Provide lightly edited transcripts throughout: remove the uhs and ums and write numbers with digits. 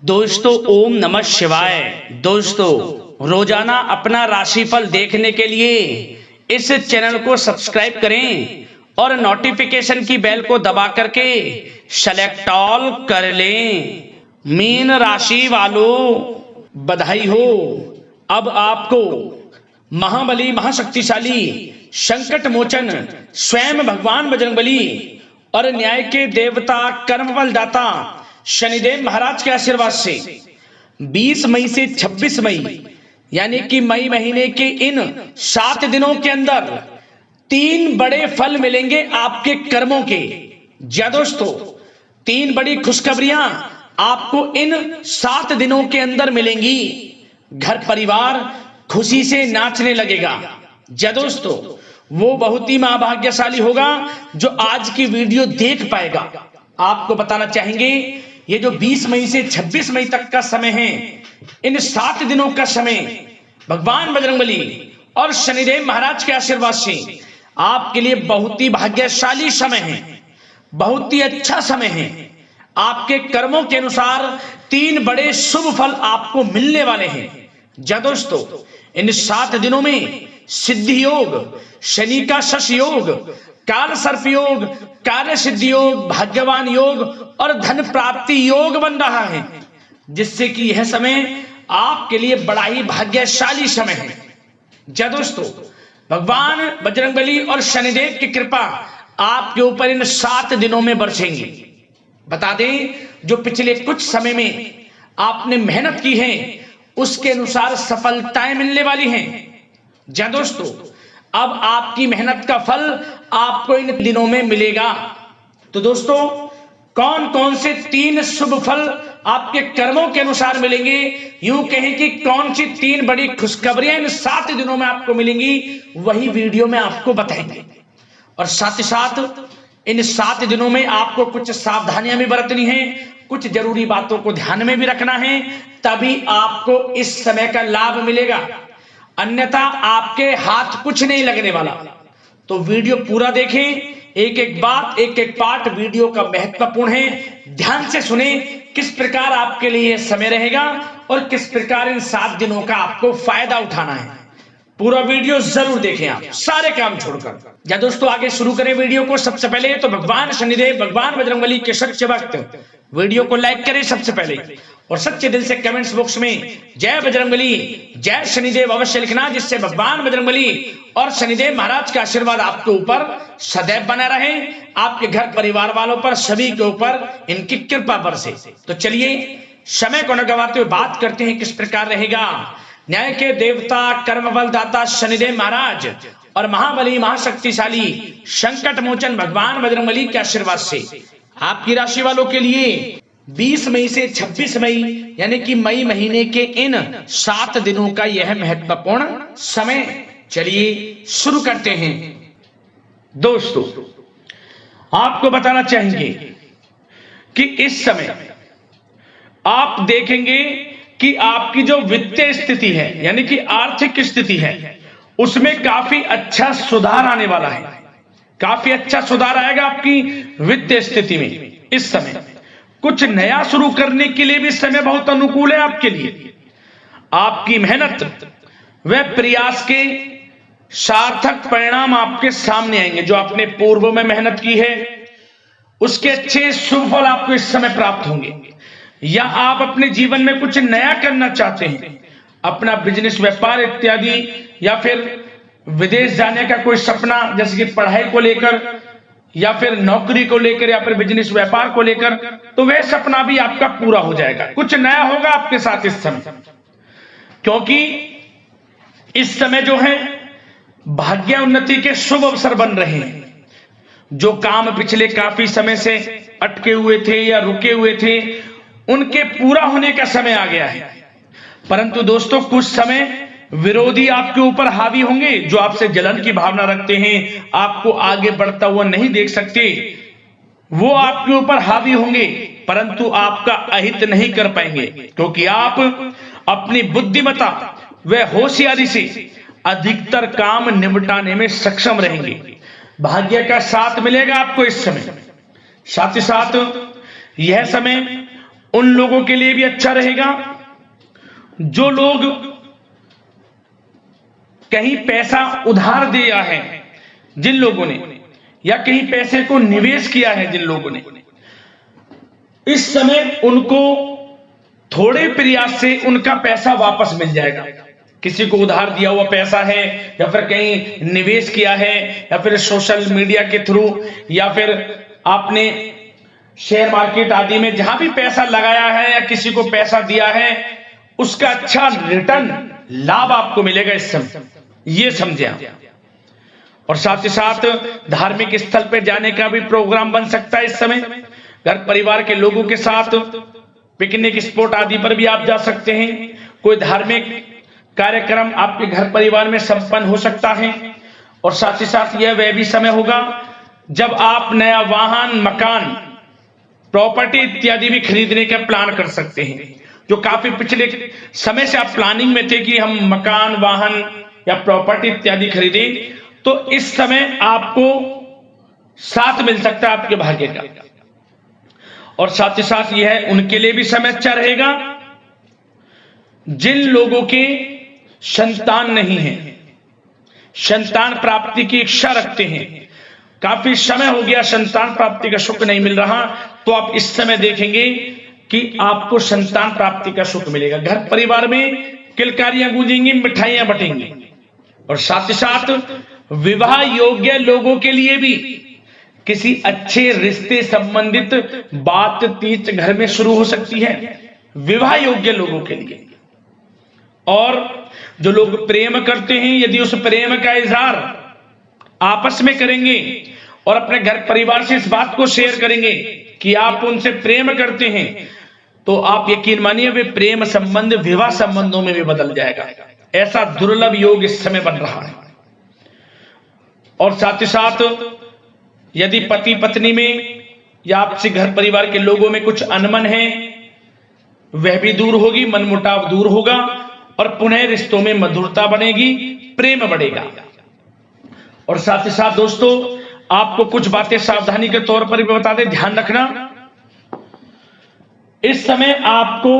दोस्तों ओम नमः शिवाय। दोस्तों रोजाना अपना राशिफल देखने के लिए इस चैनल को सब्सक्राइब करें और नोटिफिकेशन की बेल को दबा करके सेलेक्ट ऑल कर लें। मीन राशि वालों बधाई हो, अब आपको महाबली महाशक्तिशाली संकट मोचन स्वयं भगवान बजरंगबली और न्याय के देवता कर्मफल दाता शनिदेव महाराज के आशीर्वाद से 20 मई से 26 मई यानी कि मई महीने के इन 7 दिनों के अंदर 3 बड़े फल मिलेंगे आपके कर्मों के। जी दोस्तों, 3 बड़ी खुशखबरियां आपको इन 7 दिनों के अंदर मिलेंगी। घर परिवार खुशी से नाचने लगेगा। जी दोस्तों, वो बहुत ही महाभाग्यशाली होगा जो आज की वीडियो देख पाएगा। आपको बताना चाहेंगे, ये जो 20 मई से 26 मई तक का समय है, इन 7 दिनों का समय भगवान बजरंगबली और शनिदेव महाराज के आशीर्वाद से आपके लिए बहुत ही भाग्यशाली समय है, बहुत ही अच्छा समय है। आपके कर्मों के अनुसार 3 बड़े शुभ फल आपको मिलने वाले हैं। जी दोस्तों, इन 7 दिनों में सिद्धि योग, शनि का शश योग, काल सर्प योग, कार्य सिद्धि योग, भाग्यवान योग और धन प्राप्ति योग बन रहा है, जिससे कि यह समय आपके लिए बड़ा ही भाग्यशाली समय है। जी दोस्तों, भगवान बजरंगबली और शनिदेव की कृपा आपके ऊपर इन 7 दिनों में बरसेंगी। बता दें, जो पिछले कुछ समय में आपने मेहनत की है उसके अनुसार सफलताएं मिलने वाली हैं। जी दोस्तों, अब आपकी मेहनत का फल आपको इन दिनों में मिलेगा। तो दोस्तों, कौन कौन से 3 शुभ फल आपके कर्मों के अनुसार मिलेंगे, यूं कहें कि कौन सी 3 बड़ी खुशखबरियां इन 7 दिनों में आपको मिलेंगी, वही वीडियो में आपको बताएंगे। और साथ ही साथ इन 7 दिनों में आपको कुछ सावधानियां भी बरतनी है, कुछ जरूरी बातों को ध्यान में भी रखना है, तभी आपको इस समय का लाभ मिलेगा, अन्यथा आपके हाथ कुछ नहीं लगने वाला। तो वीडियो पूरा देखें, एक एक बात, एक एक पार्ट वीडियो का महत्वपूर्ण है। ध्यान से सुने किस प्रकार आपके लिए यह समय रहेगा और किस प्रकार इन 7 दिनों का आपको फायदा उठाना है। पूरा वीडियो जरूर देखें, आप सारे काम छोड़कर। या दोस्तों, आगे शुरू करें वीडियो को। सबसे पहले तो भगवान शनिदेव, भगवान बजरंगबली के सच्चे भक्त वीडियो को लाइक करें सबसे पहले, और सच्चे दिल से कमेंट्स बॉक्स में जय बजरंगबली, जय शनिदेव अवश्य लिखना, जिससे भगवान बजरंगबली और शनिदेव महाराज का आशीर्वाद आपके ऊपर सदैव बना रहे, आपके घर परिवार वालों पर, सभी के ऊपर इनकी कृपा बरसे। तो चलिए समय को न गवाते हुए बात करते हैं किस प्रकार रहेगा न्याय के देवता कर्मफल दाता शनिदेव महाराज और महाबली महाशक्तिशाली संकट मोचन भगवान बजरंगबली के आशीर्वाद से आपकी राशि वालों के लिए 20 मई से 26 मई यानी कि मई महीने के इन 7 दिनों का यह महत्वपूर्ण समय। चलिए शुरू करते हैं। दोस्तों, आपको बताना चाहेंगे कि इस समय आप देखेंगे कि आपकी जो वित्तीय स्थिति है यानी कि आर्थिक स्थिति है, उसमें काफी अच्छा सुधार आने वाला है। काफी अच्छा सुधार आएगा आपकी वित्तीय स्थिति में। इस समय कुछ नया शुरू करने के लिए भी समय बहुत अनुकूल है आपके लिए। आपकी मेहनत व प्रयास के सार्थक परिणाम आपके सामने आएंगे। जो आपने पूर्व में मेहनत की है उसके अच्छे शुभ फल आपको इस समय प्राप्त होंगे। या आप अपने जीवन में कुछ नया करना चाहते हैं, अपना बिजनेस, व्यापार इत्यादि, या फिर विदेश जाने का कोई सपना, जैसे कि पढ़ाई को लेकर या फिर नौकरी को लेकर या फिर बिजनेस व्यापार को लेकर, तो वह सपना भी आपका पूरा हो जाएगा। कुछ नया होगा आपके साथ इस समय, क्योंकि इस समय जो है भाग्य उन्नति के शुभ अवसर बन रहे हैं। जो काम पिछले काफी समय से अटके हुए थे या रुके हुए थे, उनके पूरा होने का समय आ गया है। परंतु दोस्तों, कुछ समय विरोधी आपके ऊपर हावी होंगे, जो आपसे जलन की भावना रखते हैं, आपको आगे बढ़ता हुआ नहीं देख सकते, वो आपके ऊपर हावी होंगे, परंतु आपका अहित नहीं कर पाएंगे, क्योंकि आप अपनी बुद्धिमत्ता व होशियारी से अधिकतर काम निपटाने में सक्षम रहेंगे। भाग्य का साथ मिलेगा आपको इस समय। साथ ही साथ यह समय उन लोगों के लिए भी अच्छा रहेगा जो लोग कहीं पैसा उधार दिया है, जिन लोगों ने, या कहीं पैसे को निवेश किया है जिन लोगों ने, इस समय उनको थोड़े प्रयास से उनका पैसा वापस मिल जाएगा। किसी को उधार दिया हुआ पैसा है, या फिर कहीं निवेश किया है, या फिर सोशल मीडिया के थ्रू, या फिर आपने शेयर मार्केट आदि में जहां भी पैसा लगाया है या किसी को पैसा दिया है, उसका अच्छा रिटर्न लाभ आपको मिलेगा इस समय, ये समझे आप। और साथ ही साथ धार्मिक स्थल पर जाने का भी प्रोग्राम बन सकता है इस समय। घर परिवार के लोगों के साथ पिकनिक स्पॉट आदि पर भी आप जा सकते हैं। कोई धार्मिक कार्यक्रम आपके घर परिवार में संपन्न हो सकता है। और साथ ही साथ यह वह भी समय होगा जब आप नया वाहन, मकान, प्रॉपर्टी इत्यादि भी खरीदने का प्लान कर सकते हैं। जो काफी पिछले समय से आप प्लानिंग में थे कि हम मकान, वाहन या प्रॉपर्टी इत्यादि खरीदें, तो इस समय आपको साथ मिल सकता है आपके भाग्य का। और साथ ही साथ यह उनके लिए भी समय अच्छा रहेगा जिन लोगों के संतान नहीं है, संतान प्राप्ति की इच्छा रखते हैं, काफी समय हो गया संतान प्राप्ति का सुख नहीं मिल रहा, तो आप इस समय देखेंगे कि आपको संतान प्राप्ति का सुख मिलेगा। घर परिवार में किलकारियां गूंजेंगी, मिठाइयां बटेंगी। और साथ ही साथ विवाह योग्य लोगों के लिए भी किसी अच्छे रिश्ते संबंधित बातचीत घर में शुरू हो सकती है, विवाह योग्य लोगों के लिए। और जो लोग प्रेम करते हैं, यदि उस प्रेम का इजहार आपस में करेंगे और अपने घर परिवार से इस बात को शेयर करेंगे कि आप उनसे प्रेम करते हैं, तो आप यकीन मानिए वे प्रेम संबंध विवाह संबंधों में भी बदल जाएगा। ऐसा दुर्लभ योग इस समय बन रहा है। और साथ ही साथ यदि पति पत्नी में या आपसे घर परिवार के लोगों में कुछ अनबन है, वह भी दूर होगी, मनमुटाव दूर होगा और पुनः रिश्तों में मधुरता बनेगी, प्रेम बढ़ेगा। और साथ ही साथ दोस्तों, आपको कुछ बातें सावधानी के तौर पर भी बता दें, ध्यान रखना। इस समय आपको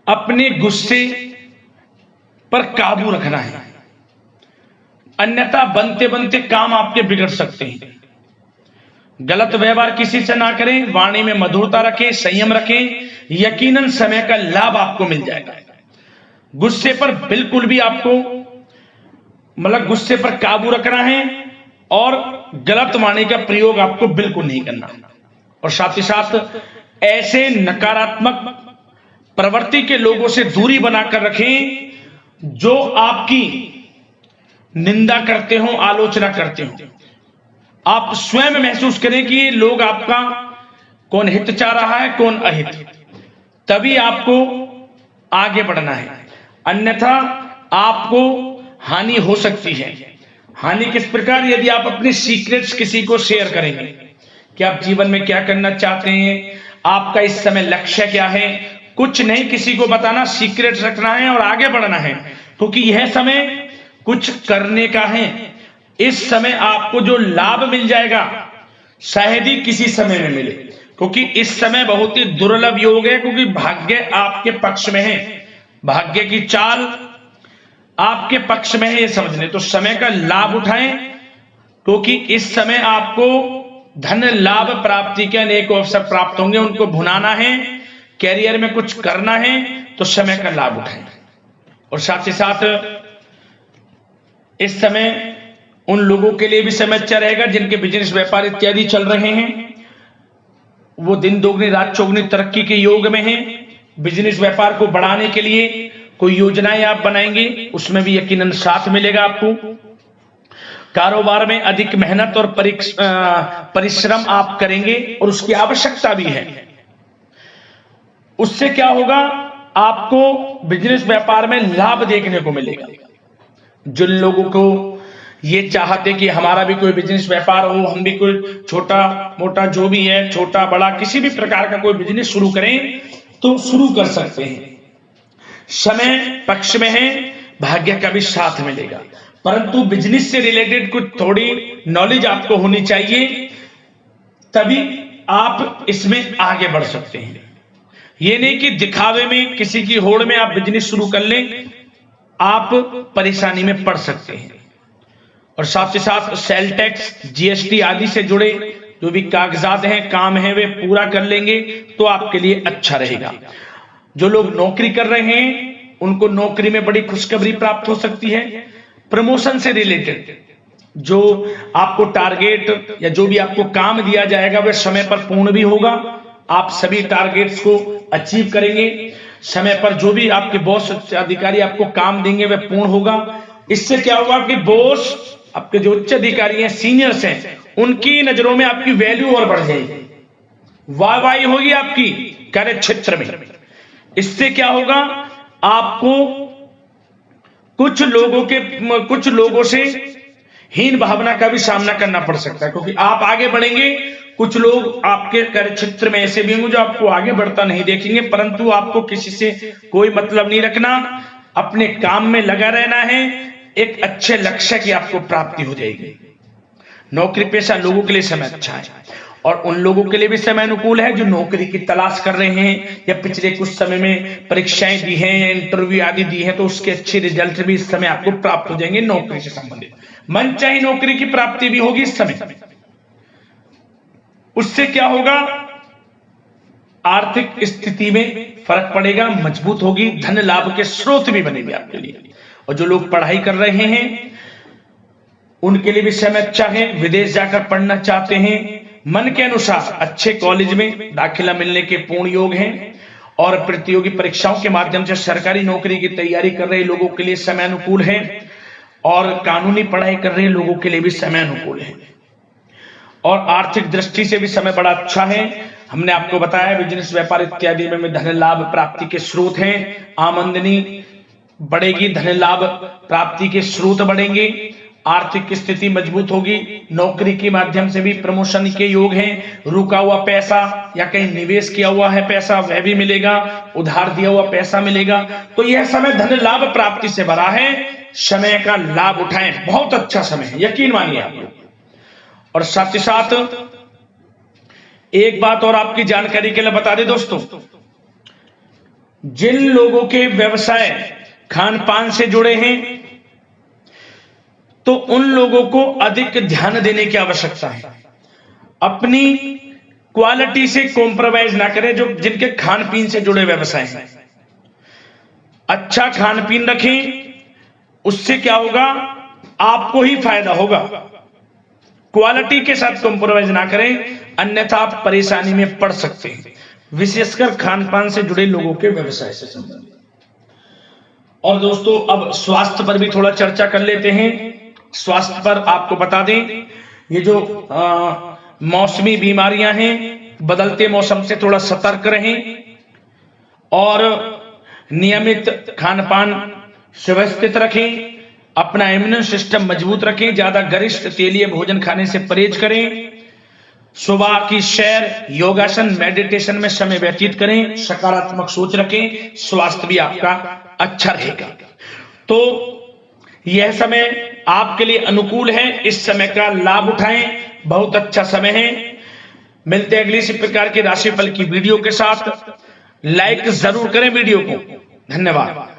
अपने गुस्से पर काबू रखना है, अन्यथा बनते बनते काम आपके बिगड़ सकते हैं। गलत व्यवहार किसी से ना करें, वाणी में मधुरता रखें, संयम रखें, यकीनन समय का लाभ आपको मिल जाएगा। गुस्से पर बिल्कुल भी आपको गुस्से पर काबू रखना है और गलत वाणी का प्रयोग आपको बिल्कुल नहीं करना। और साथ ही साथ ऐसे नकारात्मक प्रवृत्ति के लोगों से दूरी बनाकर रखें जो आपकी निंदा करते हो, आलोचना करते हो। आप स्वयं महसूस करें कि ये लोग आपका कौन हित चाह रहा है, कौन अहित, तभी आपको आगे बढ़ना है, अन्यथा आपको हानि हो सकती है। हानि किस प्रकार? यदि आप अपने सीक्रेट्स किसी को शेयर करेंगे कि आप जीवन में क्या करना चाहते हैं, आपका इस समय लक्ष्य क्या है, कुछ नहीं किसी को बताना, सीक्रेट्स रखना है और आगे बढ़ना है, क्योंकि यह समय कुछ करने का है। इस समय आपको जो लाभ मिल जाएगा शायद ही किसी समय में मिले, क्योंकि इस समय बहुत ही दुर्लभ योग है, क्योंकि भाग्य आपके पक्ष में है, भाग्य की चाल आपके पक्ष में है, ये समझ लें। तो समय का लाभ उठाएं, क्योंकि इस समय आपको धन लाभ प्राप्ति के अनेक अवसर प्राप्त होंगे, उनको भुनाना है, कैरियर में कुछ करना है, तो समय का लाभ उठाएं। और साथ ही साथ इस समय उन लोगों के लिए भी समय अच्छा रहेगा जिनके बिजनेस व्यापार इत्यादि चल रहे हैं, वो दिन दोगुनी रात चौगुनी तरक्की के योग में हैं। बिजनेस व्यापार को बढ़ाने के लिए कोई योजनाएं आप बनाएंगे, उसमें भी यकीनन साथ मिलेगा आपको। कारोबार में अधिक मेहनत और परिश्रम आप करेंगे और उसकी आवश्यकता भी है। उससे क्या होगा, आपको बिजनेस व्यापार में लाभ देखने को मिलेगा। जिन लोगों को ये चाहते कि हमारा भी कोई बिजनेस व्यापार हो, हम भी कोई छोटा मोटा जो भी है, छोटा बड़ा किसी भी प्रकार का कोई बिजनेस शुरू करें, तो शुरू कर सकते हैं। समय पक्ष में है, भाग्य का भी साथ मिलेगा, परंतु बिजनेस से रिलेटेड कुछ थोड़ी नॉलेज आपको होनी चाहिए, तभी आप इसमें आगे बढ़ सकते हैं। ये नहीं कि दिखावे में किसी की होड़ में आप बिजनेस शुरू कर लें, आप परेशानी में पड़ सकते हैं। और साथ ही साथ सेल टैक्स, जीएसटी आदि से जुड़े जो भी कागजात हैं, काम है, वे पूरा कर लेंगे तो आपके लिए अच्छा रहेगा। जो लोग नौकरी कर रहे हैं उनको नौकरी में बड़ी खुशखबरी प्राप्त हो सकती है। प्रमोशन से रिलेटेड जो आपको टारगेट या जो भी आपको काम दिया जाएगा वह समय पर पूर्ण भी होगा। आप सभी टारगेट्स को अचीव करेंगे समय पर। जो भी आपके बॉस अधिकारी आपको काम देंगे वह पूर्ण होगा। इससे क्या होगा कि बॉस, आपके जो उच्च अधिकारी हैं, सीनियर्स हैं, उनकी नजरों में आपकी वैल्यू और बढ़ जाएगी, वाहवाही होगी आपकी कार्य क्षेत्र में। इससे क्या होगा, आपको कुछ लोगों से हीन भावना का भी सामना करना पड़ सकता है, क्योंकि आप आगे बढ़ेंगे। कुछ लोग आपके कार्य क्षेत्र में ऐसे भी होंगे जो आपको आगे बढ़ता नहीं देखेंगे, परंतु आपको किसी से कोई मतलब नहीं रखना, अपने काम में लगा रहना है। एक अच्छे लक्ष्य की आपको प्राप्ति हो जाएगी। नौकरी पेशा लोगों के लिए समय अच्छा है, और उन लोगों के लिए भी समय अनुकूल है जो नौकरी की तलाश कर रहे हैं या पिछले कुछ समय में परीक्षाएं दी हैं, इंटरव्यू आदि दी हैं, तो उसके अच्छे रिजल्ट भी इस समय आपको प्राप्त हो जाएंगे। नौकरी से संबंधित मनचाही नौकरी की प्राप्ति भी होगी इस समय। उससे क्या होगा, आर्थिक स्थिति में फर्क पड़ेगा, मजबूत होगी, धन लाभ के स्रोत भी बनेंगे आपके लिए। और जो लोग पढ़ाई कर रहे हैं उनके लिए भी समय अच्छा है। विदेश जाकर पढ़ना चाहते हैं, मन के अनुसार अच्छे कॉलेज में दाखिला मिलने के पूर्ण योग हैं। और प्रतियोगी परीक्षाओं के माध्यम से सरकारी नौकरी की तैयारी कर रहे लोगों के लिए समय अनुकूल है, और कानूनी पढ़ाई कर रहे लोगों के लिए भी समय अनुकूल है। और आर्थिक दृष्टि से भी समय बड़ा अच्छा है। हमने आपको बताया बिजनेस, व्यापार इत्यादि में धन लाभ प्राप्ति के स्रोत हैं। आमदनी बढ़ेगी, धन लाभ प्राप्ति के स्रोत बढ़ेंगे, आर्थिक स्थिति मजबूत होगी। नौकरी के माध्यम से भी प्रमोशन के योग हैं। रुका हुआ पैसा या कहीं निवेश किया हुआ है पैसा, वह भी मिलेगा। उधार दिया हुआ पैसा मिलेगा। तो यह समय धन लाभ प्राप्ति से भरा है। समय का लाभ उठाएं, बहुत अच्छा समय है, यकीन मानिए आप लोग। और साथ ही साथ एक बात और आपकी जानकारी के लिए बता दें दोस्तों, जिन लोगों के व्यवसाय खान पान से जुड़े हैं तो उन लोगों को अधिक ध्यान देने की आवश्यकता है। अपनी क्वालिटी से कॉम्प्रोमाइज ना करें। जो जिनके खान पीन से जुड़े व्यवसाय हैं, अच्छा खान पीन रखें, उससे क्या होगा, आपको ही फायदा होगा। क्वालिटी के साथ कॉम्प्रोमाइज ना करें, अन्यथा आप परेशानी में पड़ सकते हैं, विशेषकर खान पान से जुड़े लोगों के व्यवसाय से संबंधित। और दोस्तों अब स्वास्थ्य पर भी थोड़ा चर्चा कर लेते हैं। स्वास्थ्य पर आपको बता दें, ये जो मौसमी बीमारियां हैं, बदलते मौसम से थोड़ा सतर्क रहें और नियमित खान पान व्यवस्थित रखें। अपना इम्यून सिस्टम मजबूत रखें। ज्यादा गरिष्ठ तेलीय भोजन खाने से परहेज करें। सुबह की सैर, योगासन, मेडिटेशन में समय व्यतीत करें। सकारात्मक सोच रखें, स्वास्थ्य भी आपका अच्छा रहेगा। तो यह समय आपके लिए अनुकूल है, इस समय का लाभ उठाएं, बहुत अच्छा समय है। मिलते हैं अगली इसी प्रकार की राशिफल की वीडियो के साथ। लाइक जरूर करें वीडियो को। धन्यवाद।